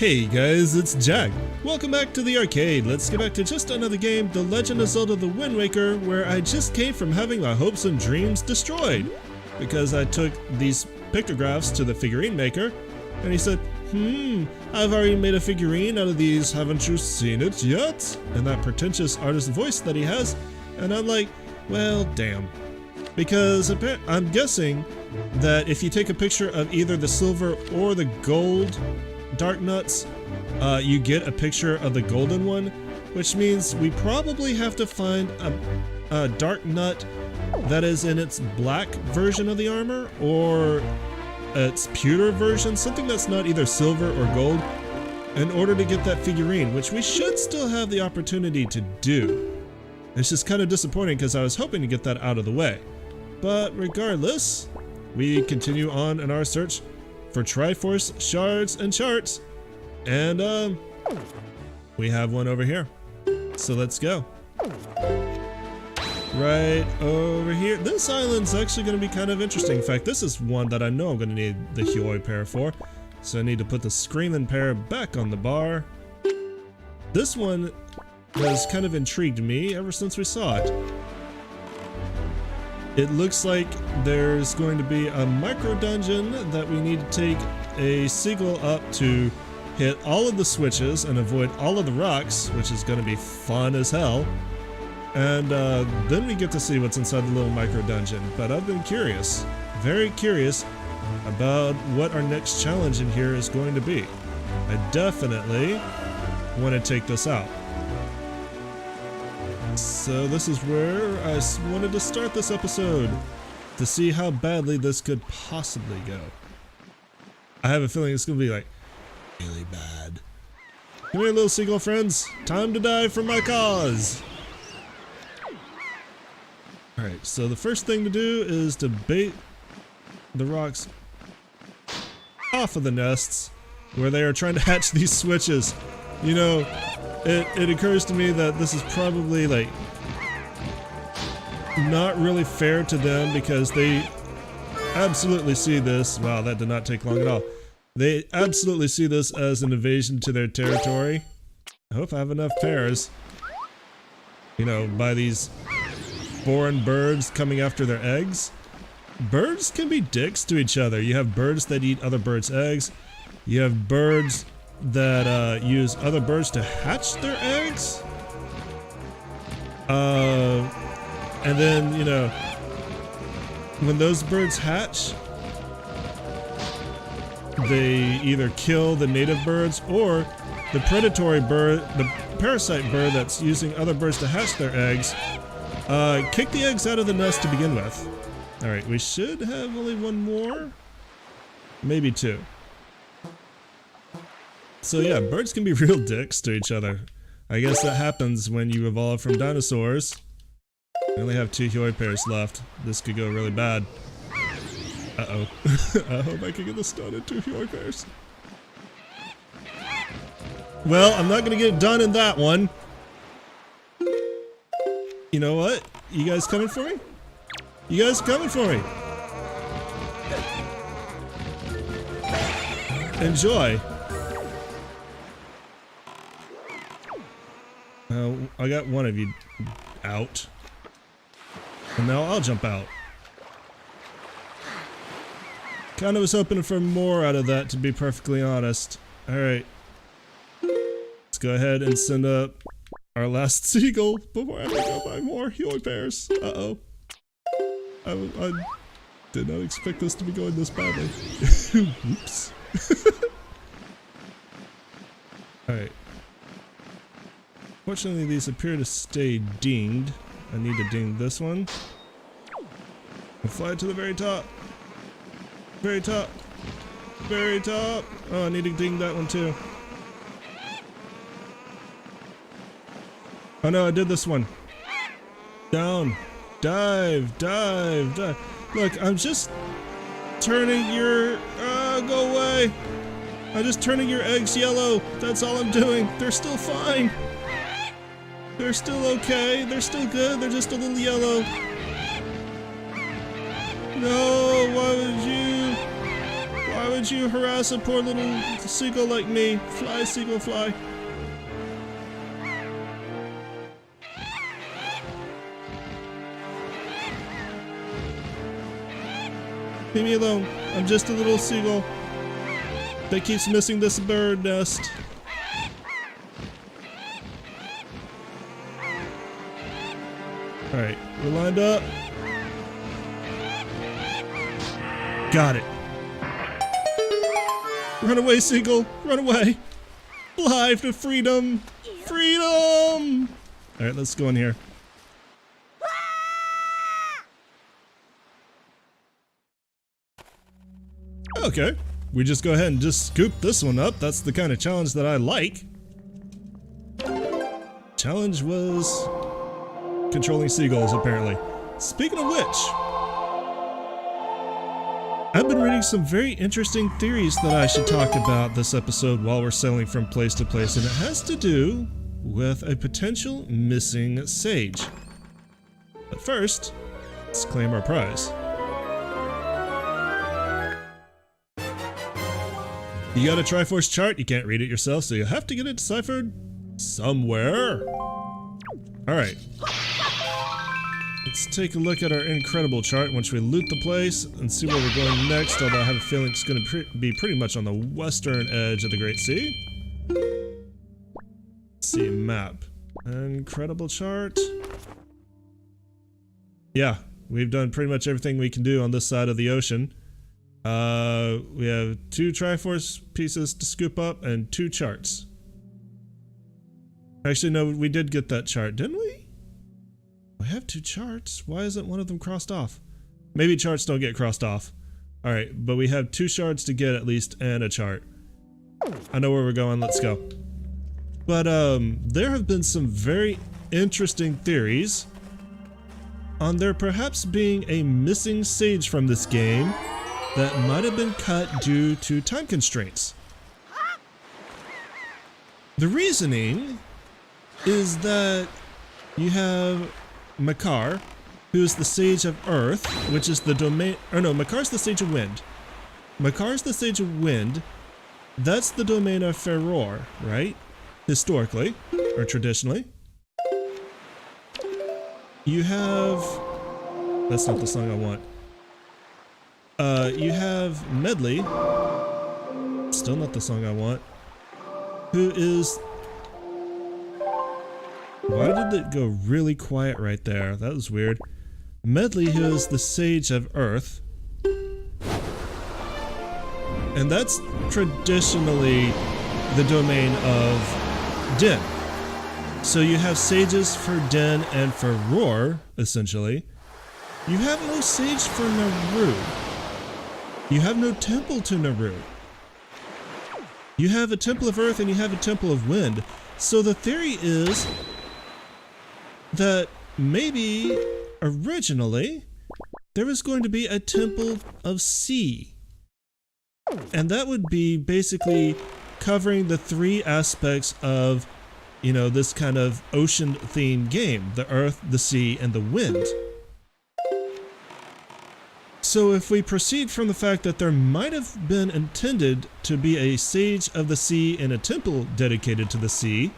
Hey guys, it's Jack. Welcome back to the arcade. Let's get back to just another game, The Legend of Zelda The Wind Waker, where I just came from having my hopes and dreams destroyed. Because I took these pictographs to the figurine maker, and he said, I've already made a figurine out of these, haven't you seen it yet? In that pretentious artist voice that he has, and I'm like, well, damn. Because I'm guessing that if you take a picture of either the silver or the gold dark nuts, you get a picture of the golden one, which means we probably have to find a dark nut that is in its black version of the armor, or its pewter version, something that's not either silver or gold, in order to get that figurine, which we should still have the opportunity to do. It's just kind of disappointing because I was hoping to get that out of the way. But regardless, we continue on in our search for Triforce Shards and Charts, and we have one over here, so let's go. Right over here. This island's actually going to be kind of interesting. In fact, this is one that I know I'm going to need the Hioi pair for, so I need to put the Screaming pair back on the bar. This one has kind of intrigued me ever since we saw it. It looks like there's going to be a micro dungeon that we need to take a seagull up to hit all of the switches and avoid all of the rocks, which is going to be fun as hell. And then we get to see what's inside the little micro dungeon. But I've been curious, very curious, about what our next challenge in here is going to be. I definitely want to take this out. So this is where I wanted to start this episode, to see how badly this could possibly go. I have a feeling it's going to be like, really bad. Come here, little seagull friends. Time to die for my cause. Alright, so the first thing to do is to bait the rocks off of the nests where they are trying to hatch these switches. You know, it occurs to me that this is probably like not really fair to them, because they absolutely see this. Wow, that did not take long at all. They absolutely see this as an invasion to their territory. I hope I have enough pairs, you know, by these foreign birds coming after their eggs. Birds can be dicks to each other. You have birds that eat other birds' eggs. You have birds that use other birds to hatch their eggs. And then, you know, when those birds hatch, they either kill the native birds or the predatory bird, the parasite bird that's using other birds to hatch their eggs, kick the eggs out of the nest to begin with. Alright, we should have only one more, maybe two. So yeah, birds can be real dicks to each other. I guess that happens when you evolve from dinosaurs. I only have 2 Hioi pairs left. This could go really bad. Uh-oh. I hope I can get this done in 2 Hioi pairs. Well, I'm not gonna get it done in that one. You know what? You guys coming for me? You guys coming for me? Enjoy. I got one of you out. And now I'll jump out. Kind of was hoping for more out of that, to be perfectly honest. Alright. Let's go ahead and send up our last seagull before I have to go buy more Hioi pairs. Uh-oh. I did not expect this to be going this badly. Oops. Alright. Fortunately, these appear to stay dinged. I need to ding this one. And fly to the very top. Very top. Very top. Oh, I need to ding that one too. Oh no, I did this one. Down. Dive. Dive. Dive. Look, I'm just turning your... go away. I'm just turning your eggs yellow. That's all I'm doing. They're still fine. They're still okay. They're still good. They're just a little yellow. No, why would would you harass a poor little seagull like me? Fly, seagull, fly. Leave me alone. I'm just a little seagull that keeps missing this bird nest. Alright, we're lined up. Got it. Run away, seagull. Run away. Fly to freedom. Freedom! Alright, let's go in here. Okay. We just go ahead and just scoop this one up. That's the kind of challenge that I like. Challenge was controlling seagulls, apparently. Speaking of which, I've been reading some very interesting theories that I should talk about this episode while we're sailing from place to place, and it has to do with a potential missing sage. But first, let's claim our prize. You got a Triforce chart, you can't read it yourself, so you have to get it deciphered somewhere. Alright. Let's take a look at our incredible chart once we loot the place and see where we're going next, although I have a feeling it's going to be pretty much on the western edge of the Great Sea. Let's see, map. Incredible chart. Yeah, we've done pretty much everything we can do on this side of the ocean. We have 2 Triforce pieces to scoop up and 2 charts. Actually, no, we did get that chart, didn't we? We have 2 charts. Why isn't one of them crossed off? Maybe charts don't get crossed off. Alright, but we have 2 shards to get at least and a chart. I know where we're going, let's go. But there have been some very interesting theories on there perhaps being a missing sage from this game that might have been cut due to time constraints. The reasoning is that you have Makar, who's the Sage of Earth, which is the domain, or no, Makar's the Sage of Wind. Makar's the Sage of Wind, that's the domain of Ferror, right? Historically, or traditionally. You have, that's not the song I want. You have Medley, still not the song I want, who is, why did it go really quiet right there? That was weird. Medley, who is the Sage of Earth, and that's traditionally the domain of Din. So you have sages for Din and for Roar, essentially. You have no sage for Naru. You have no temple to Naru. You have a temple of earth and you have a temple of wind. So the theory is that maybe originally there was going to be a temple of sea. And that would be basically covering the 3 aspects of, you know, this kind of ocean themed game. The earth, the sea, and the wind. So if we proceed from the fact that there might have been intended to be a sage of the sea and a temple dedicated to the sea,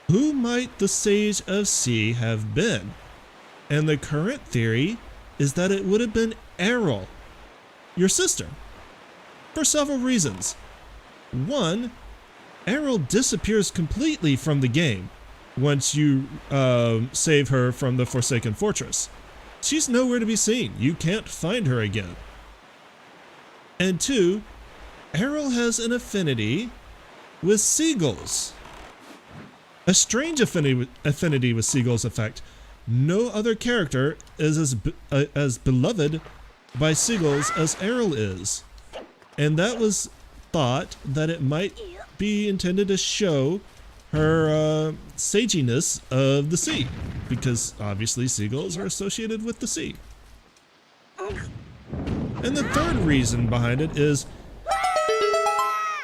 who might the sage of sea have been? And the current theory is that it would have been Yarrr, your sister, for several reasons. One, Yarrr disappears completely from the game once you save her from the Forsaken Fortress. She's nowhere to be seen. You can't find her again. And 2, Yarrr has an affinity with seagulls. A strange affinity with seagulls, in fact. No other character is as beloved by seagulls as Yarrr is. And that was thought that it might be intended to show her saginess of the sea, because obviously seagulls are associated with the sea. And the third reason behind it is,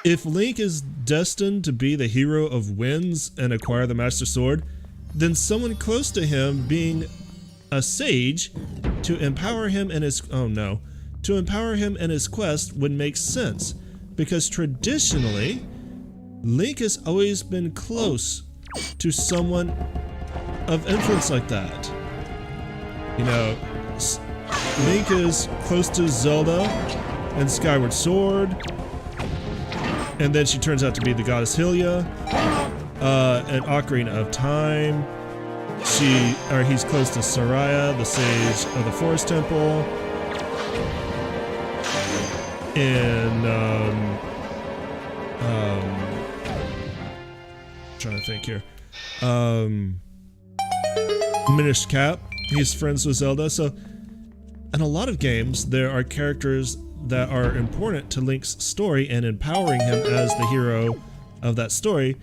if Link is destined to be the hero of winds and acquire the Master Sword, then someone close to him being a sage to empower him in his, to empower him in his quest would make sense, because traditionally, Link has always been close to someone of influence like that. You know, Link is close to Zelda and Skyward Sword, and then she turns out to be the goddess Hylia, an Ocarina of Time. He's close to Soraya, the sage of the Forest Temple, and trying to think here. Minish Cap, he's friends with Zelda. So in a lot of games, there are characters that are important to Link's story and empowering him as the hero of that story.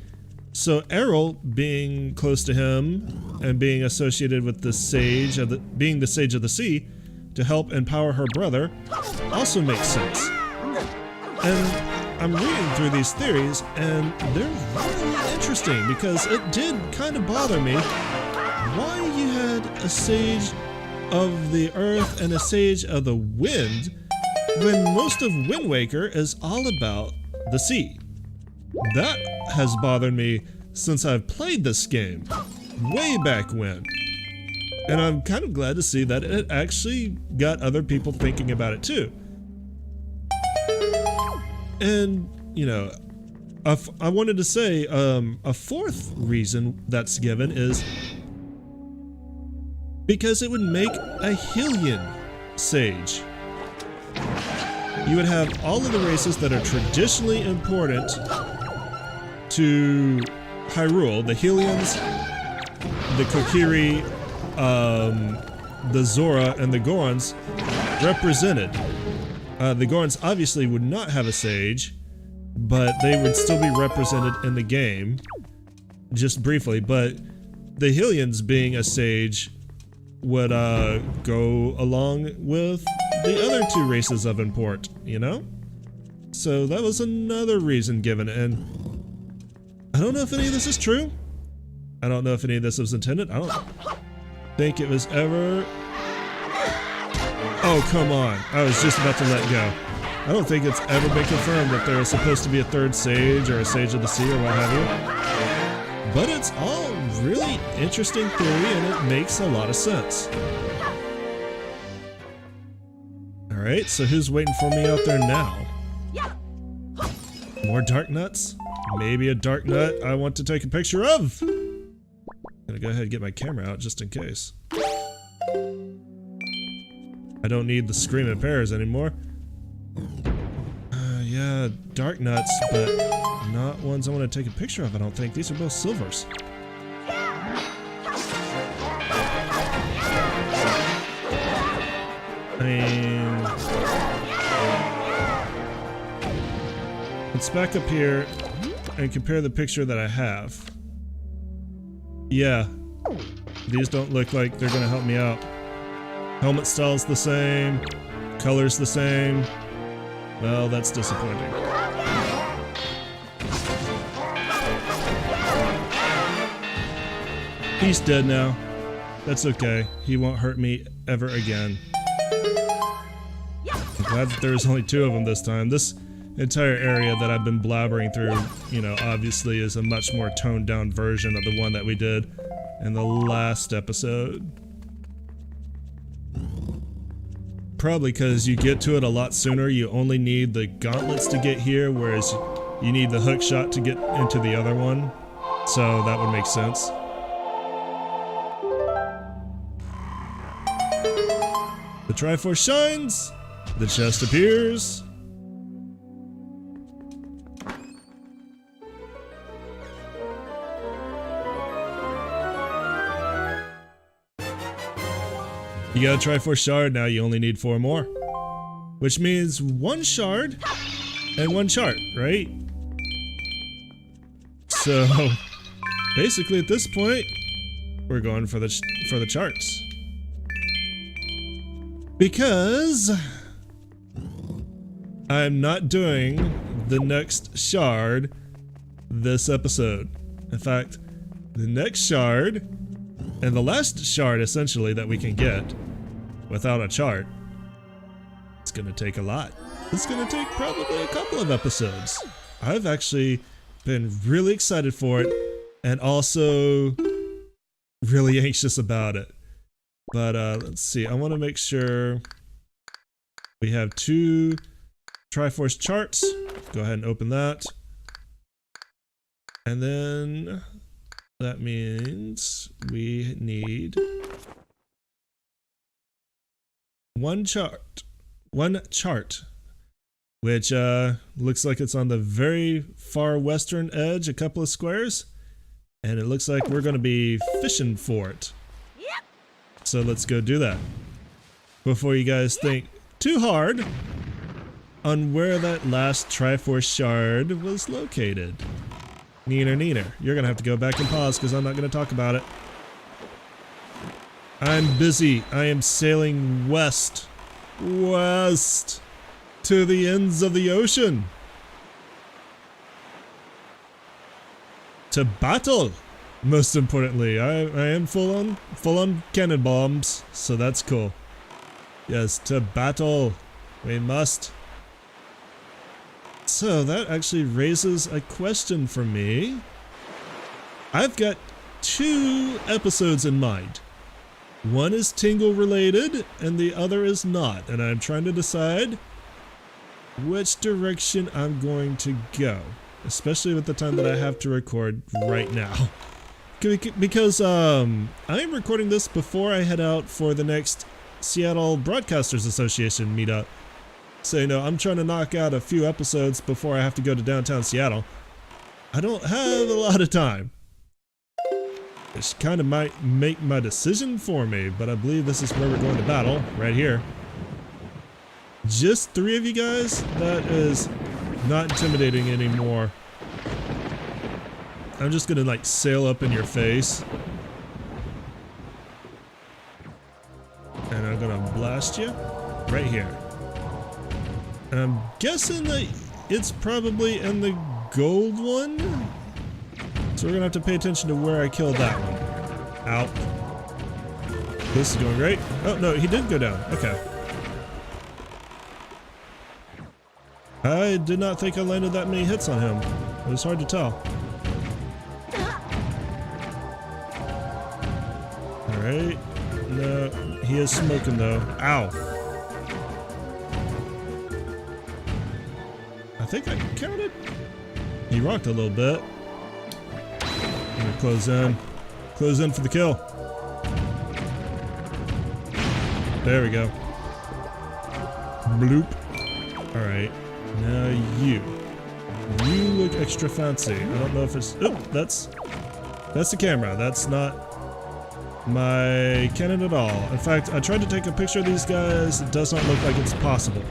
So Errol being close to him and being associated with the sage of being the sage of the sea to help empower her brother also makes sense. And I'm reading through these theories, and they're really interesting because it did kind of bother me why you had a sage of the earth and a sage of the wind when most of Wind Waker is all about the sea. That has bothered me since I've played this game, way back when. And I'm kind of glad to see that it actually got other people thinking about it too. And, you know, I wanted to say a fourth reason that's given is because it would make a Hylian sage. You would have all of the races that are traditionally important to Hyrule, the Hylians, the Kokiri, the Zora, and the Gorons represented. The Gorons obviously would not have a sage, but they would still be represented in the game, just briefly. But the Hylians being a sage would go along with the other two races of import, you know? So that was another reason given, and I don't know if any of this is true. I don't know if any of this was intended. I don't think it was ever... Oh, come on. I was just about to let go. I don't think it's ever been confirmed that there is supposed to be a third sage or a sage of the sea or what have you. But it's all really interesting theory, and it makes a lot of sense. Alright, so who's waiting for me out there now? More dark nuts? Maybe a dark nut I want to take a picture of! I'm gonna go ahead and get my camera out just in case. I don't need the screaming pears anymore. Yeah, dark nuts, but not ones I want to take a picture of, I don't think. These are both silvers. I mean... Let's back up here and compare the picture that I have. Yeah, these don't look like they're gonna help me out. Helmet style's the same, color's the same. Well, that's disappointing. He's dead now. That's okay. He won't hurt me ever again. I'm glad that there's only two of them this time. This entire area that I've been blabbering through, you know, obviously is a much more toned down version of the one that we did in the last episode. Probably because you get to it a lot sooner. You only need the gauntlets to get here, whereas you need the hook shot to get into the other one. So that would make sense. The Triforce shines, the chest appears. You got a Triforce Shard, now you only need 4 more. Which means 1 shard and 1 chart, right? So, basically at this point, we're going for the charts. Because I'm not doing the next shard this episode. In fact, the next shard, and the last shard essentially that we can get without a chart, it's gonna take a lot. It's gonna take probably a couple of episodes. I've actually been really excited for it and also really anxious about it. But let's see, I want to make sure we have 2 Triforce Charts. Go ahead and open that. And then that means we need one chart, which looks like it's on the very far western edge, a couple of squares, and it looks like we're going to be fishing for it. Yep. So let's go do that. Before you guys think too hard on where that last Triforce Shard was located. Neener. You're going to have to go back and pause because I'm not going to talk about it. I'm busy. I am sailing west to the ends of the ocean. To battle. Most importantly, I am full on cannon bombs, so that's cool. Yes, to battle. We must. So that actually raises a question for me. I've got 2 episodes in mind. One is Tingle related and the other is not, and I'm trying to decide which direction I'm going to go, especially with the time that I have to record right now. Because I am recording this before I head out for the next Seattle Broadcasters Association meetup. So, you know, I'm trying to knock out a few episodes before I have to go to downtown Seattle. I don't have a lot of time. Which kind of might make my decision for me, but I believe this is where we're going to battle, right here. Just 3 of you guys? That is not intimidating anymore. I'm just gonna like sail up in your face. And I'm gonna blast you right here. And I'm guessing that it's probably in the gold one. So we're gonna have to pay attention to where I killed that one. Ow. This is going great. Oh no, he did go down. Okay. I did not think I landed that many hits on him. It was hard to tell. Alright. No, he is smoking though. Ow. I think I counted. He rocked a little bit. I'm gonna close in. Close in for the kill. There we go. Bloop. Alright. Now you. You look extra fancy. I don't know if it's... Oh, that's the camera. That's not my cannon at all. In fact, I tried to take a picture of these guys. It does not look like it's possible.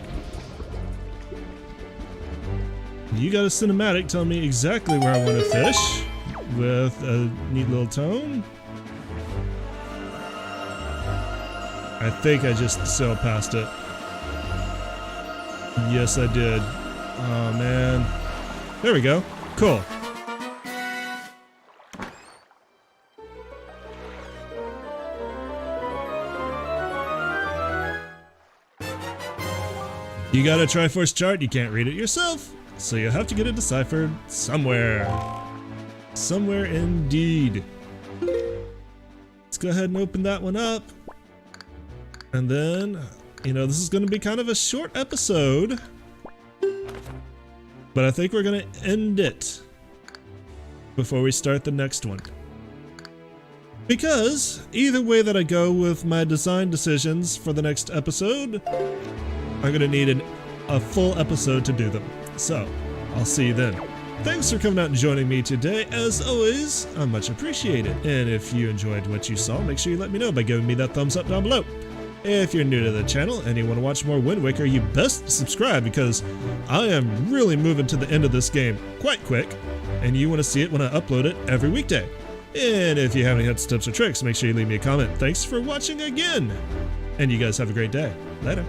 You got a cinematic telling me exactly where I want to fish with a neat little tone. I think I just sailed past it. Yes, I did. Oh, man. There we go. Cool. You got a Triforce chart, you can't read it yourself, so you'll have to get it deciphered somewhere. Somewhere indeed. Let's go ahead and open that one up. And then, you know, this is going to be kind of a short episode, but I think we're going to end it before we start the next one. Because either way that I go with my design decisions for the next episode, I'm going to need a full episode to do them. So, I'll see you then. Thanks for coming out and joining me today. As always, I much appreciate it. And if you enjoyed what you saw, make sure you let me know by giving me that thumbs up down below. If you're new to the channel and you want to watch more Wind Waker, you best subscribe because I am really moving to the end of this game quite quick, and you want to see it when I upload it every weekday. And if you have any tips or tricks, make sure you leave me a comment. Thanks for watching again, and you guys have a great day. Later.